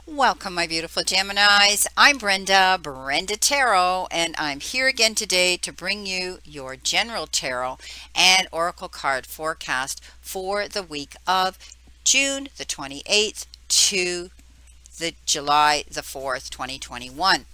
Welcome, my beautiful Geminis. I'm Brenda Tarot, and I'm here again today to bring you your general tarot and oracle card forecast for the week of June the 28th to the July the 4th, 2021.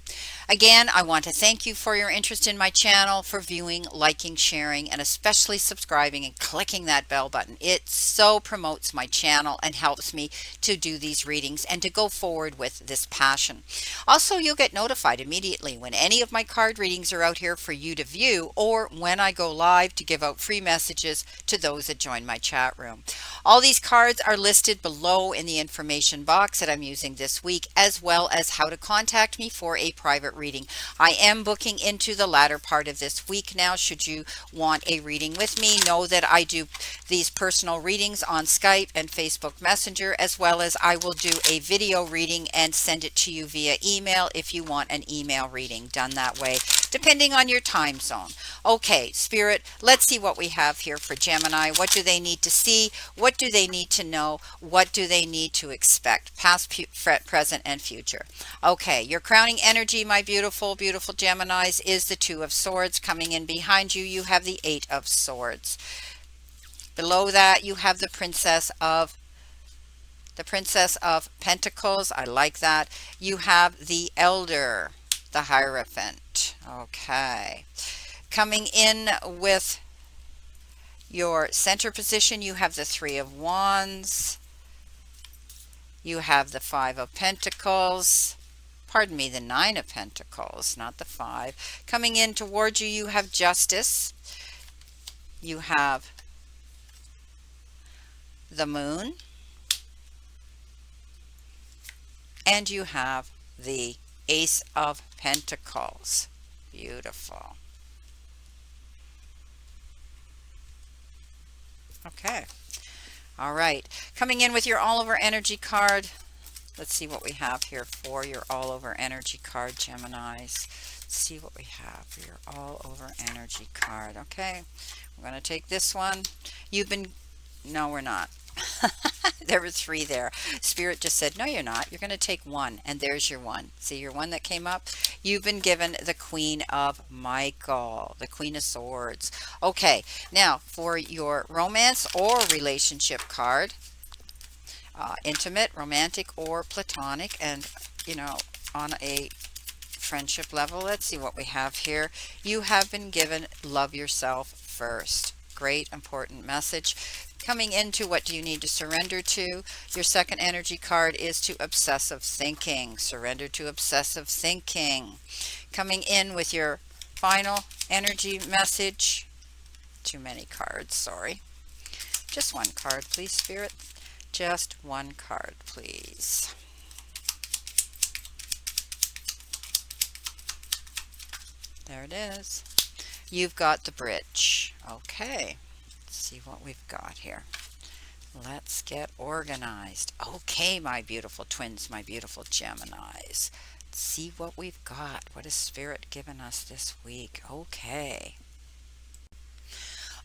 Again, I want to thank you for your interest in my channel, for viewing, liking, sharing, and especially subscribing and clicking that bell button. It so promotes my channel and helps me to do these readings and to go forward with this passion. Also, you'll get notified immediately when any of my card readings are out here for you to view or when I go live to give out free messages to those that join my chat room. All these cards are listed below in the information box that I'm using this week, as well as how to contact me for a private reading. I am booking into the latter part of this week now. Should you want a reading with me, know that I do these personal readings on Skype and Facebook Messenger, as well as I will do a video reading and send it to you via email if you want an email reading done that way, depending on your time zone. Okay, Spirit, let's see what we have here for Gemini. What do they need to see? What do they need to know? What do they need to expect? Past, present, and future. Okay, your crowning energy, my beautiful, beautiful Geminis, is the Two of Swords. Coming in behind you, you have the Eight of Swords. Below that, you have the Princess of Pentacles. I like that. You have the Elder, the Hierophant. Okay. Coming in with your center position, you have the Three of Wands. You have the Five of Pentacles. Pardon me, the Nine of Pentacles, not the Five. Coming in towards you, you have Justice. You have the Moon. And you have the Ace of Pentacles. Beautiful. Okay. All right. Coming in with your all-over energy card. Let's see what we have here for your all-over energy card, Geminis. Let's see what we have for your all-over energy card. Okay. We're going to take this one. No, we're not. There were three there. Spirit just said, no, you're not. You're going to take one. And there's your one. See your one that came up? You've been given the Queen of Michael, the Queen of Swords. Okay. Now, for your romance or relationship card, intimate, romantic, or platonic, and, on a friendship level, let's see what we have here. You have been given love yourself first. Great, important message. Coming into what do you need to surrender to? Your second energy card is to obsessive thinking. Surrender to obsessive thinking. Coming in with your final energy message. Too many cards, sorry. Just one card, please, Spirit. Just one card, please. There it is. You've got the bridge. Okay. Let's see what we've got here. Let's get organized. Okay, my beautiful twins, my beautiful Geminis. Let's see what we've got. What has Spirit given us this week? Okay.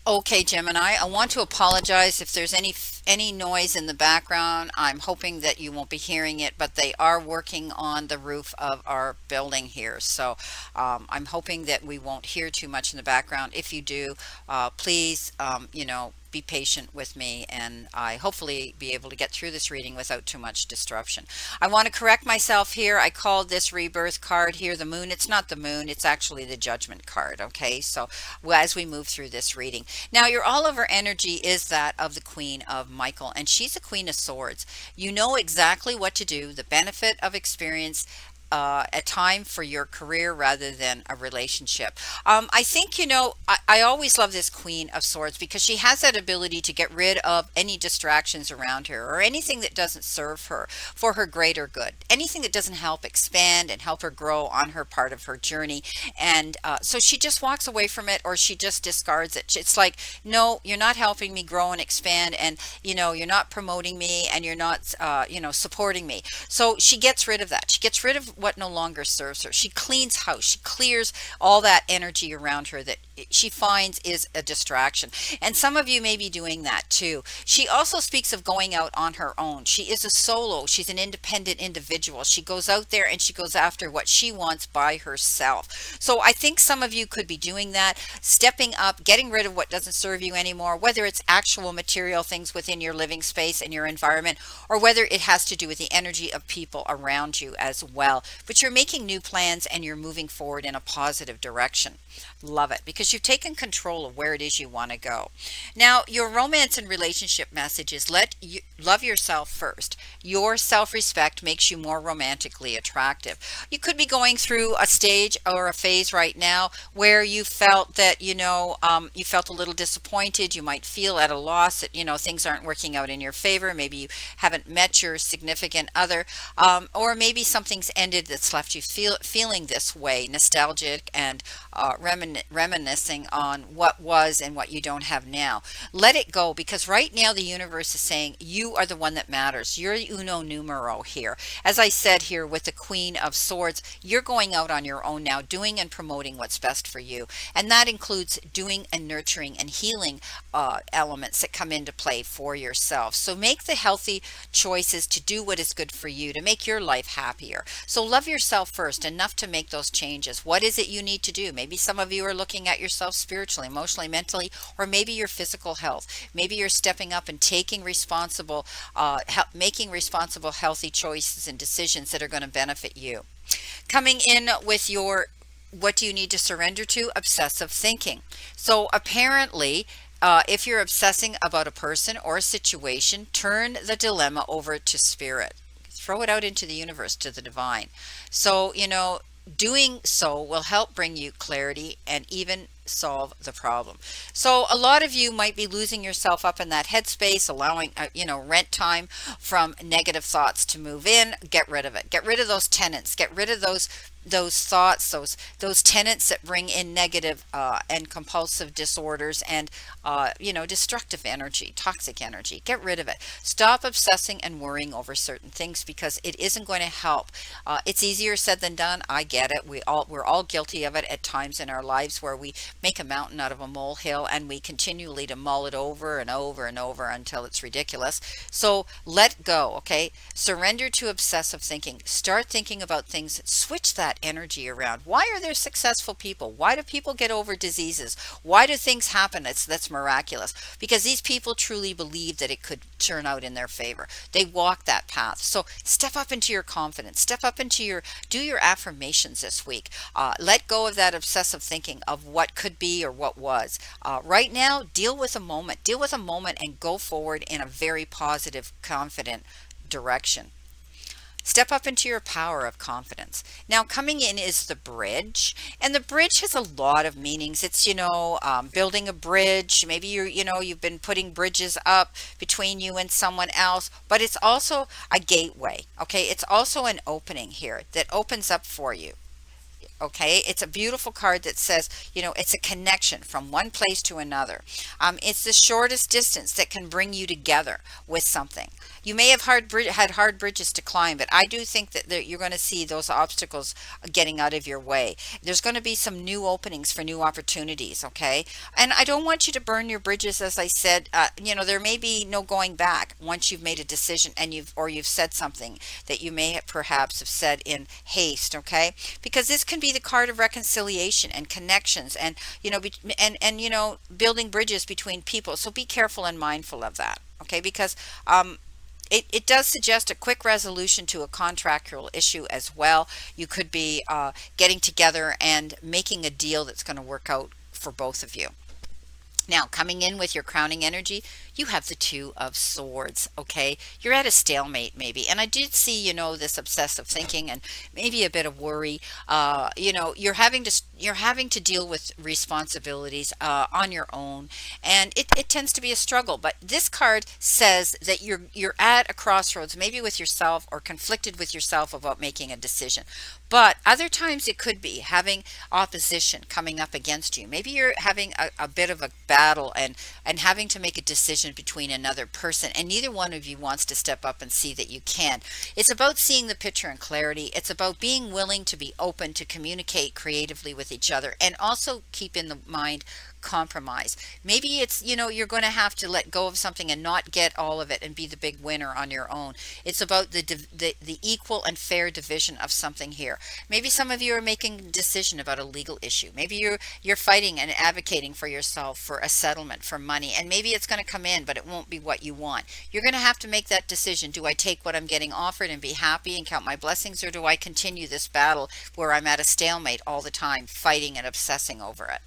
Okay, Gemini, I want to apologize if there's any noise in the background. I'm hoping that you won't be hearing it, but they are working on the roof of our building here. So I'm hoping that we won't hear too much in the background. If you do, please, be patient with me, and I hopefully be able to get through this reading without too much disruption. I want to correct myself here. I called this rebirth card here the moon. It's not the moon. It's actually the judgment card. Okay, so as we move through this reading. Now, your all-over energy is that of the Queen of Michael, and she's a Queen of Swords. You know exactly what to do, the benefit of experience, a time for your career rather than a relationship. I think, I always love this Queen of Swords because she has that ability to get rid of any distractions around her or anything that doesn't serve her for her greater good, anything that doesn't help expand and help her grow on her part of her journey. And so she just walks away from it, or she just discards it. It's like, no, you're not helping me grow and expand, and you're not promoting me, and you're not supporting me. So she gets rid of that. She gets rid of what no longer serves her. She cleans house. She clears all that energy around her that she finds is a distraction. And some of you may be doing that too. She also speaks of going out on her own. She is a solo. She's an independent individual. She goes out there and she goes after what she wants by herself. So I think some of you could be doing that, stepping up, getting rid of what doesn't serve you anymore, whether it's actual material things within your living space and your environment, or whether it has to do with the energy of people around you as well. But you're making new plans and you're moving forward in a positive direction. Love it, because you've taken control of where it is you want to go. Now, your romance and relationship message is let you love yourself first. Your self-respect makes you more romantically attractive. You could be going through a stage or a phase right now where you felt that, you felt a little disappointed. You might feel at a loss that, things aren't working out in your favor. Maybe you haven't met your significant other, or maybe something's ended that's left you feeling this way, nostalgic and reminiscing on what was and what you don't have now. Let it go, because right now the universe is saying you are the one that matters. You're uno numero here. As I said here with the Queen of Swords, you're going out on your own now, doing and promoting what's best for you. And that includes doing and nurturing and healing elements that come into play for yourself. So make the healthy choices to do what is good for you, to make your life happier. So love yourself first, enough to make those changes. What is it you need to do? Maybe some of you are looking at yourself spiritually, emotionally, mentally, or maybe your physical health. Maybe you're stepping up and making responsible, healthy choices and decisions that are going to benefit you. Coming in with your what do you need to surrender to? Obsessive thinking. So apparently, if you're obsessing about a person or a situation, turn the dilemma over to spirit. Throw it out into the universe, to the divine. So, doing so will help bring you clarity and even solve the problem. So a lot of you might be losing yourself up in that headspace, allowing rent time from negative thoughts to move in. Get rid of it. Get rid of those tenants. Get rid of those thoughts, those tenants that bring in negative and compulsive disorders and destructive energy, toxic energy. Get rid of it. Stop obsessing and worrying over certain things, because it isn't going to help. It's easier said than done. I get it. We're all guilty of it at times in our lives, where we make a mountain out of a molehill and we continually to mull it over and over and over until it's ridiculous. So let go. Okay, surrender to obsessive thinking. Start thinking about things. Switch that energy around. Why are there successful people? Why do people get over diseases? Why do things happen that's miraculous? Because these people truly believe that it could turn out in their favor. They walk that path. So step up into your confidence. Step up into do your affirmations this week. Let go of that obsessive thinking of what could be or what was. Right now, deal with a moment. Deal with a moment and go forward in a very positive, confident direction. Step up into your power of confidence. Now, coming in is the bridge, and the bridge has a lot of meanings. It's, building a bridge. Maybe you've been putting bridges up between you and someone else, but it's also a gateway. Okay, it's also an opening here that opens up for you. Okay, it's a beautiful card that says, it's a connection from one place to another. It's the shortest distance that can bring you together with something. You may have had hard bridges to climb, but I do think that you're going to see those obstacles getting out of your way. There's going to be some new openings for new opportunities, okay? And I don't want you to burn your bridges, as I said. There may be no going back once you've made a decision and you've said something that you may perhaps have said in haste, okay? Because this can be the card of reconciliation and connections, and building bridges between people. So be careful and mindful of that, okay? Because it does suggest a quick resolution to a contractual issue as well. You could be getting together and making a deal that's going to work out for both of you. Now, coming in with your crowning energy, you have the Two of Swords, okay? You're at a stalemate maybe. And I did see, this obsessive thinking and maybe a bit of worry. You're having to deal with responsibilities on your own, and it tends to be a struggle. But this card says that you're at a crossroads, maybe with yourself or conflicted with yourself about making a decision. But other times it could be having opposition coming up against you. Maybe you're having a bit of a battle and having to make a decision between another person, and neither one of you wants to step up and see that you can. It's about seeing the picture in clarity. It's about being willing to be open to communicate creatively with each other, and also keep in the mind compromise. Maybe it's, you're going to have to let go of something and not get all of it and be the big winner on your own. It's about the equal and fair division of something here. Maybe some of you are making a decision about a legal issue. Maybe you're fighting and advocating for yourself for a settlement for money, and maybe it's going to come in, but it won't be what you want. You're going to have to make that decision. Do I take what I'm getting offered and be happy and count my blessings, or do I continue this battle where I'm at a stalemate all the time, fighting and obsessing over it?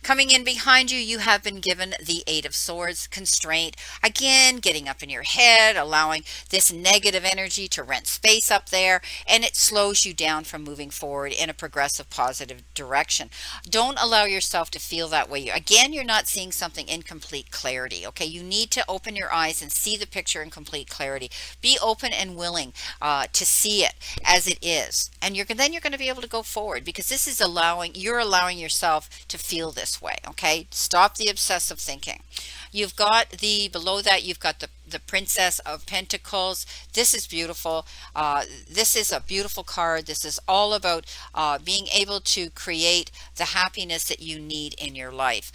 Coming in behind you, you have been given the Eight of Swords, constraint. Again, getting up in your head, allowing this negative energy to rent space up there, and it slows you down from moving forward in a progressive, positive direction. Don't allow yourself to feel that way. Again, you're not seeing something in complete clarity, okay? You need to open your eyes and see the picture in complete clarity. Be open and willing to see it as it is. And then you're going to be able to go forward, because this is you're allowing yourself to feel this way, okay? Stop the obsessive thinking. You've got below that, you've got the Princess of Pentacles. This is beautiful. This is a beautiful card. This is all about being able to create the happiness that you need in your life.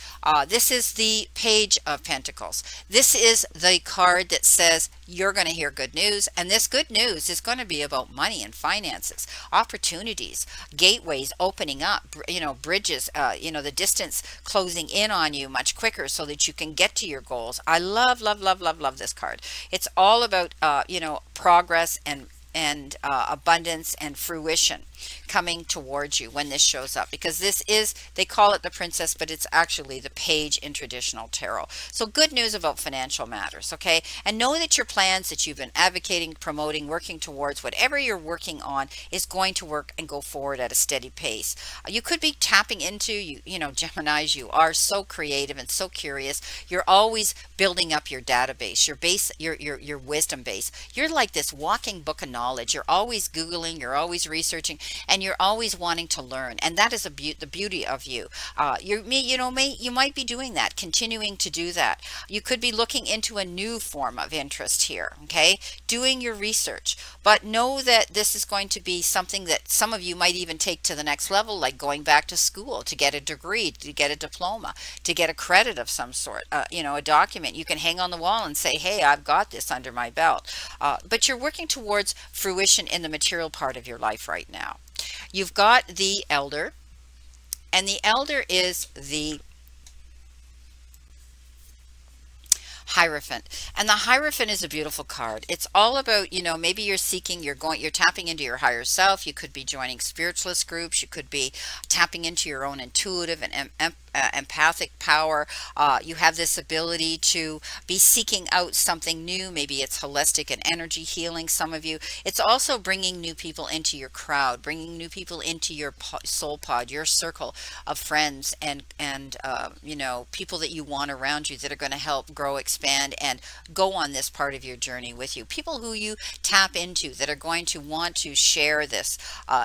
This is the Page of Pentacles. This is the card that says you're going to hear good news, and this good news is going to be about money and finances, opportunities, gateways opening up, bridges, the distance closing in on you much quicker so that you can get to your goals. I love, love, love, love, love this card. It's all about, progress and abundance and fruition coming towards you when this shows up, because they call it the Princess, but it's actually the Page in traditional tarot. So good news about financial matters, okay? And know that your plans that you've been advocating, promoting, working towards, whatever you're working on, is going to work and go forward at a steady pace. You could be tapping into, Geminis, you are so creative and so curious. You're always building up your database, your base, your wisdom base. You're like this walking book of knowledge. You're always Googling, you're always researching, and you're always wanting to learn. And that is the beauty of you. You might be doing that, continuing to do that. You could be looking into a new form of interest here, okay? Doing your research. But know that this is going to be something that some of you might even take to the next level, like going back to school to get a degree, to get a diploma, to get a credit of some sort, a document you can hang on the wall and say, hey, I've got this under my belt. But you're working towards fruition in the material part of your life right now. You've got the Elder, and the Elder is the Hierophant. And the Hierophant is a beautiful card. It's all about, maybe you're tapping into your higher self. You could be joining spiritualist groups. You could be tapping into your own intuitive and empathic power. You have this ability to be seeking out something new. Maybe it's holistic and energy healing, some of you. It's also bringing new people into your crowd, bringing new people into your soul pod, your circle of friends and people that you want around you that are going to help grow, expand, and go on this part of your journey with you. People who you tap into that are going to want to share this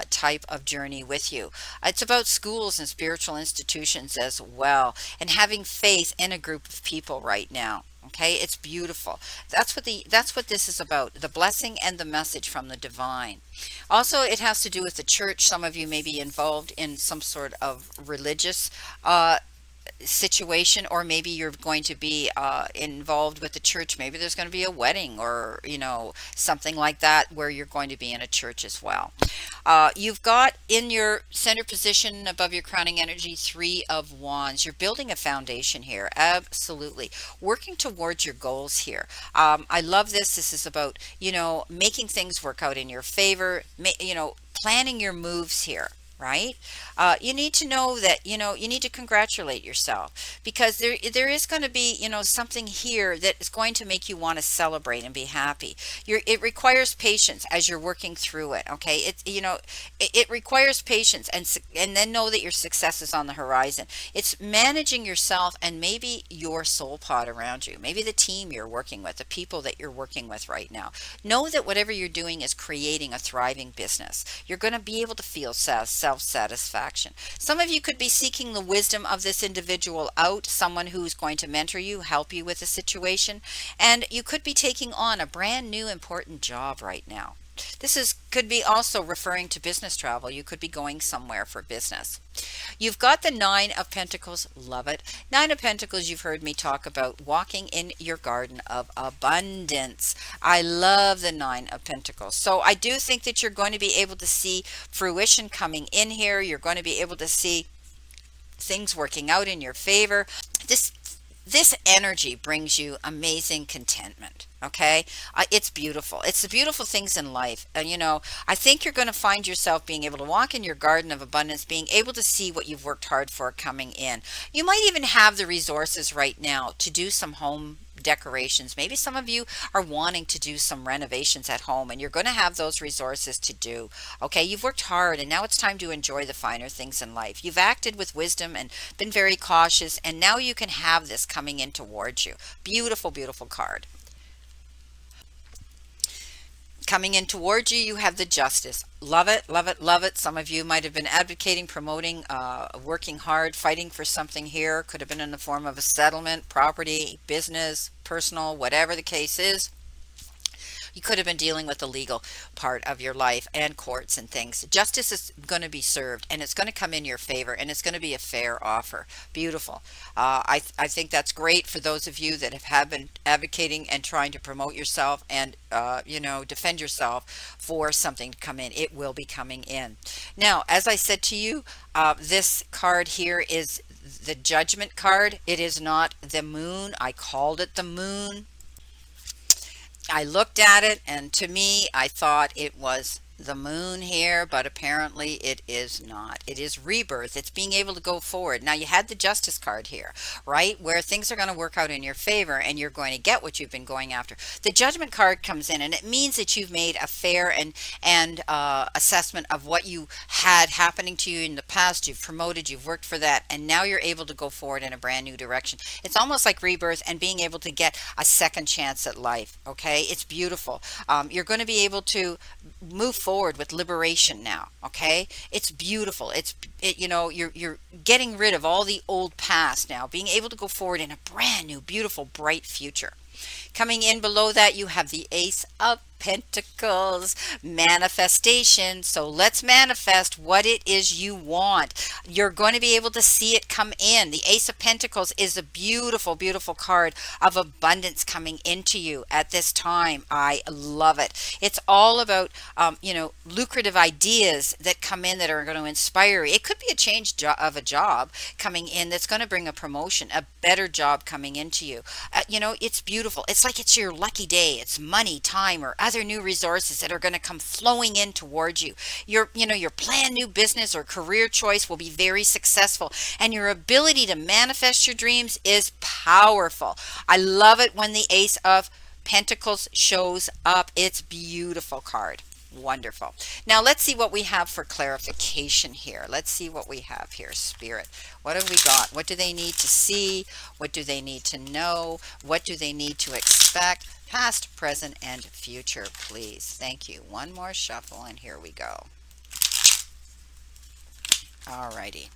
type of journey with you. It's about schools and spiritual institutions as well, and having faith in a group of people right now. Okay, it's beautiful. That's what this is about, the blessing and the message from the divine. Also, it has to do with the church. Some of you may be involved in some sort of religious situation, or maybe you're going to be involved with the church. Maybe there's going to be a wedding or something like that where you're going to be in a church as well. You've got in your center position above your crowning energy, Three of Wands. You're building a foundation here, absolutely working towards your goals here. I love this is about making things work out in your favor, planning your moves here. right? You need to know that, you need to congratulate yourself, because there is going to be, something here that is going to make you want to celebrate and be happy. It requires patience as you're working through it. Okay, it requires patience, and then know that your success is on the horizon. It's managing yourself and maybe your soul pod around you, maybe the team you're working with, the people that you're working with right now. Know that whatever you're doing is creating a thriving business. You're going to be able to feel self satisfaction. Some of you could be seeking the wisdom of this individual out, someone who's going to mentor you, help you with a situation, and you could be taking on a brand new important job right now. This is could be also referring to business travel. You could be going somewhere for business. You've got the Nine of Pentacles. Love it. Nine of Pentacles, you've heard me talk about walking in your garden of abundance. I love the Nine of Pentacles. So I do think that you're going to be able to see fruition coming in here. You're going to be able to see things working out in your favor. This energy brings you amazing contentment. Okay, it's beautiful. It's the beautiful things in life. And I think you're going to find yourself being able to walk in your garden of abundance, being able to see what you've worked hard for coming in. You might even have the resources right now to do some home decorations. Maybe some of you are wanting to do some renovations at home, and you're going to have those resources to do. Okay, you've worked hard, and now it's time to enjoy the finer things in life. You've acted with wisdom and been very cautious, and now you can have this coming in towards you. Beautiful, beautiful card. Coming in towards you, you have the Justice. Love it, love it, love it. Some of you might have been advocating, promoting, working hard, fighting for something here. Could have been in the form of a settlement, property, business, personal, whatever the case is. You could have been dealing with the legal part of your life and courts and things. Justice is going to be served, and it's going to come in your favor, and it's going to be a fair offer. Beautiful. I think that's great for those of you that have been advocating and trying to promote yourself and defend yourself for something to come in. It will be coming in. Now, as I said to you, this card here is the Judgment card. It is not the moon. I called it the moon. I looked at it, and to me, I thought it was the moon here, but apparently it is not. It is rebirth. It's being able to go forward. Now, you had the Justice card here, right? Where things are going to work out in your favor, and you're going to get what you've been going after. The Judgment card comes in, and it means that you've made a fair and assessment of what you had happening to you in the past. You've promoted, you've worked for that, and now you're able to go forward in a brand new direction. It's almost like rebirth and being able to get a second chance at life. Okay, it's beautiful. You're going to be able to move forward with liberation now. Okay, it's beautiful. You're getting rid of all the old past now, being able to go forward in a brand new, beautiful, bright future. Coming in below that, you have the Ace of Pentacles, manifestation. So let's manifest what it is you want. You're going to be able to see it come in. The Ace of Pentacles is a beautiful, beautiful card of abundance coming into you at this time. I love it. It's all about, lucrative ideas that come in that are going to inspire you. It could be a change of a job coming in that's going to bring a promotion, a better job coming into you. It's beautiful. It's like it's your lucky day. It's money, time, or other new resources that are going to come flowing in towards you. Your planned new business or career choice will be very successful, and your ability to manifest your dreams is powerful. I love it when the Ace of Pentacles shows up. It's beautiful card. Wonderful. Now let's see what we have for clarification here. Let's see what we have here, Spirit. What have we got? What do they need to see? What do they need to know? What do they need to expect? Past, present, and future, please. Thank you. One more shuffle, and here we go. Alrighty.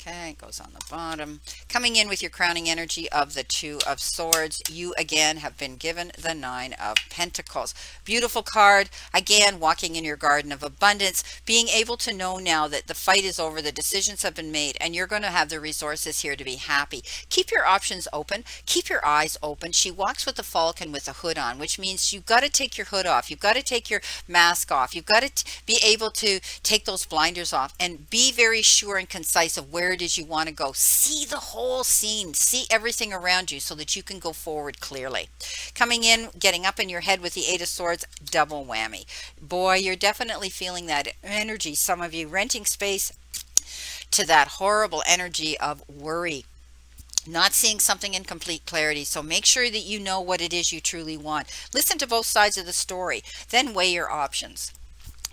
Okay, it goes on the bottom. Coming in with your crowning energy of the Two of Swords, you again have been given the Nine of Pentacles. Beautiful card. Again, walking in your garden of abundance, being able to know now that the fight is over, the decisions have been made, and you're going to have the resources here to be happy. Keep your options open. Keep your eyes open. She walks with the falcon with a hood on, which means you've got to take your hood off. You've got to take your mask off. You've got to be able to take those blinders off and be very sure and concise of where where it is you want to go. See the whole scene, see everything around you so that you can go forward clearly. Coming in, getting up in your head with the Eight of Swords, double whammy. Boy, you're definitely feeling that energy. Some of you renting space to that horrible energy of worry, not seeing something in complete clarity. So make sure that you know what it is you truly want. Listen to both sides of the story, then weigh your options.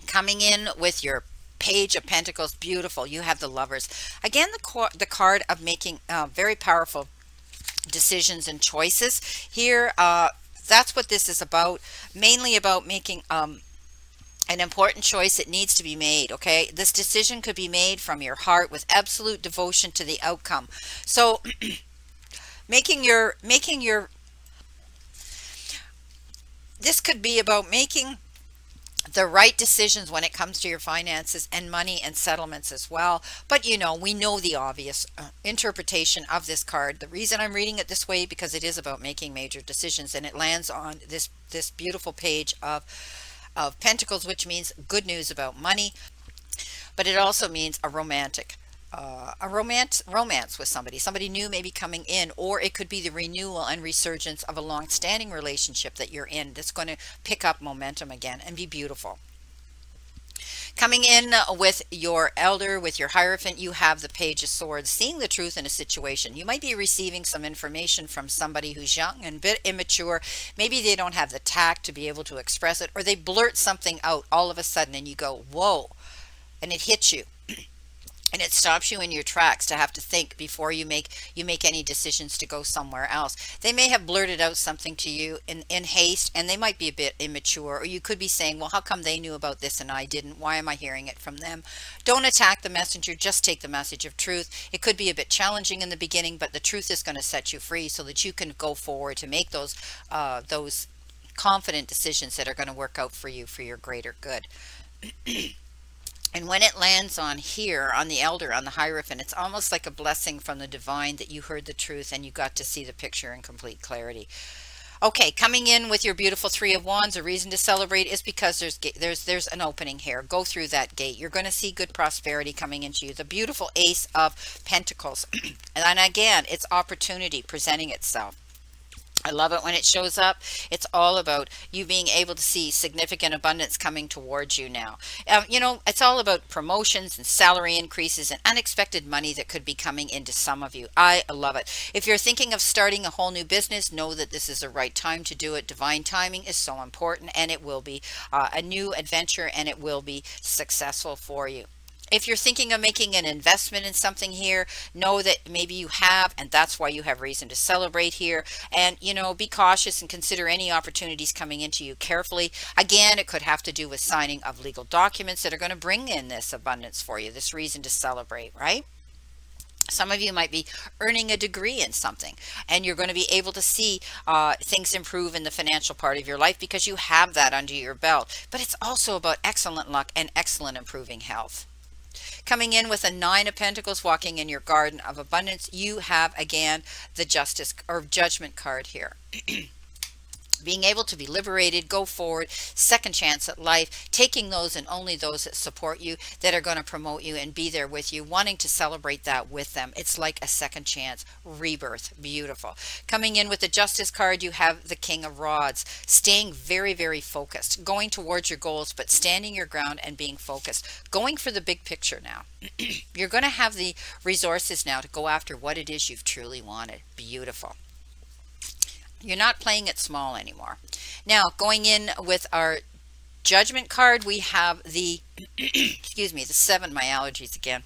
Coming in with your Page of Pentacles, beautiful. You have the Lovers. Again, the card of making very powerful decisions and choices here. That's what this is about, mainly about making an important choice that needs to be made. Okay, this decision could be made from your heart with absolute devotion to the outcome. So making your this could be about making the right decisions when it comes to your finances and money and settlements as well. But we know the obvious interpretation of this card. The reason I'm reading it this way, because it is about making major decisions, and it lands on this beautiful Page of Pentacles, which means good news about money, but it also means a romance with somebody new maybe coming in, or it could be the renewal and resurgence of a long-standing relationship that you're in that's going to pick up momentum again and be beautiful. Coming in with your Elder, with your Hierophant, you have the Page of Swords, seeing the truth in a situation. You might be receiving some information from somebody who's young and a bit immature. Maybe they don't have the tact to be able to express it, or they blurt something out all of a sudden and you go, whoa, and it hits you. And it stops you in your tracks to have to think before you make any decisions to go somewhere else. They may have blurted out something to you in haste, and they might be a bit immature, or you could be saying, well, how come they knew about this and I didn't? Why am I hearing it from them? Don't attack the messenger, just take the message of truth. It could be a bit challenging in the beginning, but the truth is going to set you free so that you can go forward to make those confident decisions that are going to work out for you for your greater good. And when it lands on here, on the Elder, on the Hierophant, it's almost like a blessing from the divine that you heard the truth and you got to see the picture in complete clarity. Okay, coming in with your beautiful Three of Wands, a reason to celebrate is because there's an opening here. Go through that gate. You're going to see good prosperity coming into you. The beautiful Ace of Pentacles. And again, it's opportunity presenting itself. I love it when it shows up. It's all about you being able to see significant abundance coming towards you now. It's all about promotions and salary increases and unexpected money that could be coming into some of you. I love it. If you're thinking of starting a whole new business, know that this is the right time to do it. Divine timing is so important, and it will be a new adventure, and it will be successful for you. If you're thinking of making an investment in something here, know that maybe you have, and that's why you have reason to celebrate here. And, be cautious and consider any opportunities coming into you carefully. Again, it could have to do with signing of legal documents that are going to bring in this abundance for you, this reason to celebrate, right? Some of you might be earning a degree in something, and you're going to be able to see things improve in the financial part of your life because you have that under your belt. But it's also about excellent luck and excellent improving health. Coming in with a Nine of Pentacles, walking in your garden of abundance, you have again the Justice or Judgment card here. Being able to be liberated, go forward, second chance at life, taking those and only those that support you, that are going to promote you and be there with you, wanting to celebrate that with them. It's like a second chance, rebirth, beautiful. Coming in with the Justice card, you have the King of Rods, staying very, very focused, going towards your goals, but standing your ground and being focused, going for the big picture now. You're going to have the resources now to go after what it is you've truly wanted. Beautiful. You're not playing it small anymore. Now, going in with our Judgment card, we have the, excuse me, the seven, my allergies again.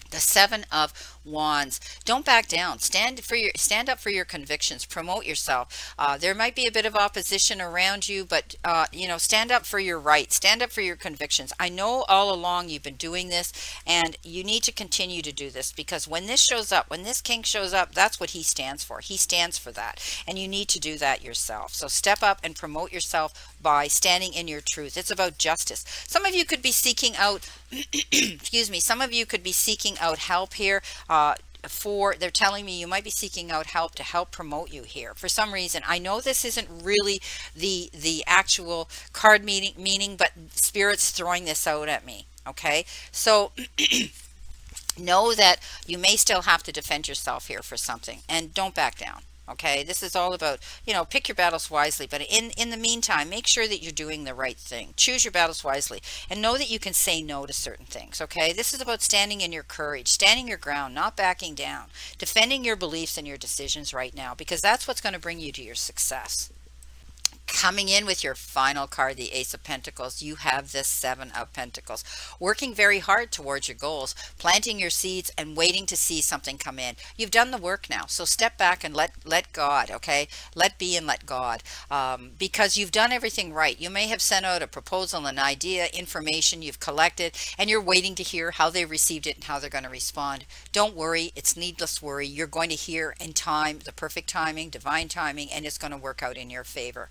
The Seven of Wands. Don't back down. Stand up for your convictions. Promote yourself. There might be a bit of opposition around you, but stand up for your rights. Stand up for your convictions. I know all along you've been doing this, and you need to continue to do this, because when this shows up, when this king shows up, that's what he stands for. He stands for that, and you need to do that yourself. So step up and promote yourself by standing in your truth. It's about justice. Some of you could be seeking out excuse me, some of you could be seeking out help here. They're telling me you might be seeking out help to help promote you here for some reason. I know this isn't really the actual card meaning, but Spirit's throwing this out at me. Okay, so Know that you may still have to defend yourself here for something, and don't back down. Okay, this is all about, pick your battles wisely, but in the meantime, make sure that you're doing the right thing. Choose your battles wisely, and know that you can say no to certain things. Okay, this is about standing in your courage, standing your ground, not backing down, defending your beliefs and your decisions right now, because that's what's going to bring you to your success. Coming in with your final card, the Ace of Pentacles, you have this Seven of Pentacles. Working very hard towards your goals, planting your seeds and waiting to see something come in. You've done the work now, so step back and let God, okay? Let be and let God, because you've done everything right. You may have sent out a proposal, an idea, information you've collected, and you're waiting to hear how they received it and how they're going to respond. Don't worry, it's needless worry. You're going to hear in time, the perfect timing, divine timing, and it's going to work out in your favor.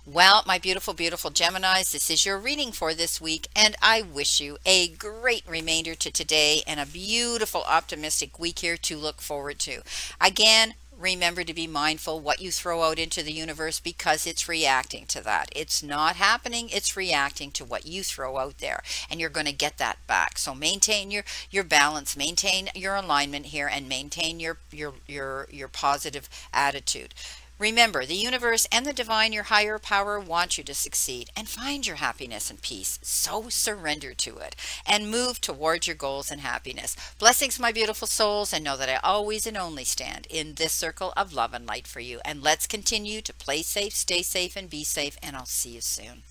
Well, my beautiful, beautiful Geminis, this is your reading for this week, and I wish you a great remainder to today and a beautiful, optimistic week here to look forward to. Again, remember to be mindful what you throw out into the universe because it's reacting to that. It's not happening, it's reacting to what you throw out there, and you're going to get that back. So maintain your balance, maintain your alignment here, and maintain your positive attitude. Remember, the universe and the divine, your higher power, want you to succeed and find your happiness and peace. So surrender to it and move towards your goals and happiness. Blessings, my beautiful souls, and know that I always and only stand in this circle of love and light for you. And let's continue to play safe, stay safe, and be safe. And I'll see you soon.